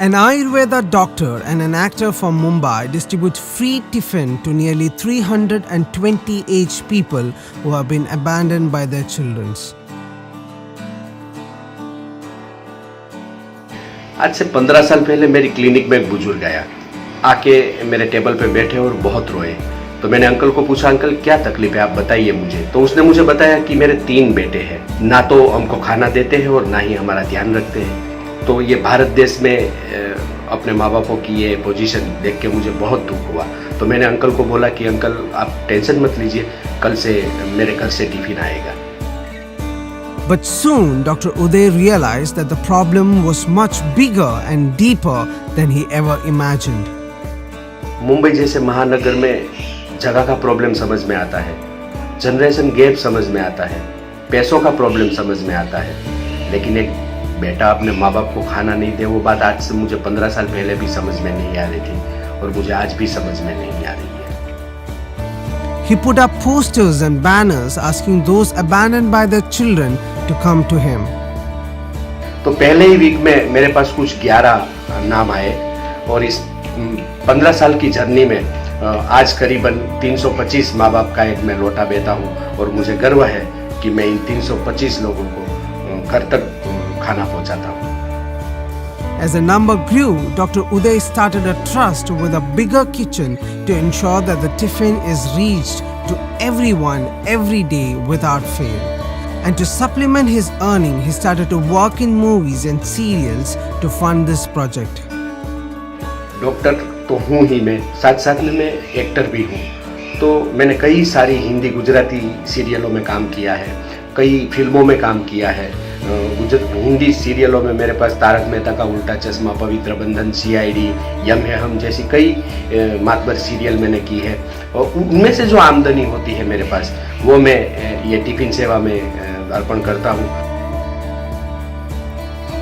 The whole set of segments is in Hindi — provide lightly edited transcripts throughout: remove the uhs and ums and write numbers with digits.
An Ayurveda doctor and an actor from Mumbai distributes free tiffin to nearly 320 aged people who have been abandoned by their children. आज से 15 साल पहले मेरी क्लिनिक में एक बुजुर्ग आया, आके मेरे टेबल पे बैठे और बहुत रोए। तो मैंने अंकल को पूछा, अंकल क्या तकलीफ है, आप बताइए मुझे। तो उसने मुझे बताया कि मेरे 3 बेटे हैं, ना तो हमको खाना देते हैं और ना ही हमारा ध्यान रखते हैं। तो ये भारत देश में अपने माँ बापों की ये पोजीशन देख के मुझे बहुत दुख हुआ। तो मैंने अंकल को बोला कि अंकल आप टेंशन मत लीजिए, कल से मेरे घर से टिफिन आएगा। But soon, Dr. Uday realized that the problem was much bigger and deeper than he ever imagined. Mumbai जैसे महानगर में जगह का प्रॉब्लम समझ में आता है, जनरेशन गैप समझ में आता है, पैसों का प्रॉब्लम समझ में आता है, लेकिन एक बेटा अपने माँ बाप को खाना नहीं दे, वो बात आज से मुझे 15 साल पहले भी समझ में नहीं आ रही थी और मुझे आज भी समझ में नहीं आ रही है। He put up posters and banners asking those abandoned by their children to come to him. तो पहले ही वीक में मेरे पास कुछ 11 नाम आए और इस 15 साल की जर्नी में आज करीबन 325 माँ बाप का एक मैं लोटा बेटा हूँ और मुझे गर्व है कि मैं इन 325 लोगों को घर तक खाना पहुँचाता हूँ। As the number grew, Dr. Uday started a trust with a bigger kitchen to ensure that the tiffin is reached to everyone every day without fail. And to supplement his earning, he started to work in movies and serials to fund this project. Doctor तो हूँ ही मैं, साथ साथ में मैं एक्टर भी हूँ। तो मैंने कई सारी हिंदी गुजराती सीरियलों में काम किया है, कई फिल्मों में काम किया है। हिंदी सीरियलों में मेरे पास तारक मेहता का उल्टा चश्मा, पवित्र बंधन, CID, यम है हम जैसी कई मातबर सीरियल मैंने की है और उनमें से जो आमदनी होती है मेरे पास वो मैं ये टिफिन सेवा में अर्पण करता हूँ।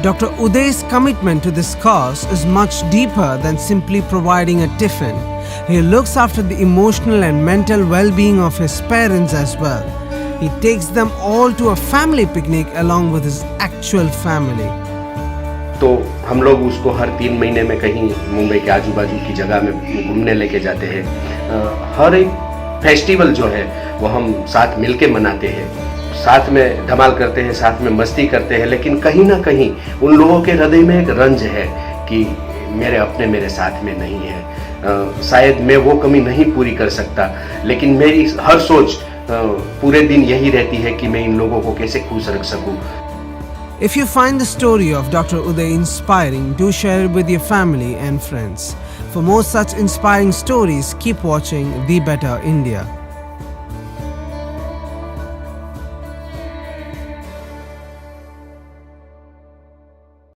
Dr. Uday's commitment to this cause is much deeper than simply providing a tiffin. He looks after the emotional and mental well-being of his parents as well. He takes them all to a family picnic along with his actual family. तो हम लोग उसको हर 3 महीने में कहीं मुंबई के आजू बाजू की जगह में घूमने लेके जाते हैं। हर एक फेस्टिवल जो है वो हम साथ मिलके मनाते हैं, साथ में धमाल करते हैं, साथ में मस्ती करते हैं, लेकिन कहीं ना कहीं उन लोगों के हृदय में एक रंज है कि मेरे अपने मेरे साथ में नहीं है। शायद मैं वो कमी नहीं पूरी कर सकता, लेकिन मेरी हर सोच पूरे दिन यही रहती है कि मैं इन लोगों को कैसे खुश रख सकूं। If you find the story of Dr. Uday inspiring, do share it with your family and friends. For more such inspiring stories, keep watching The Better India.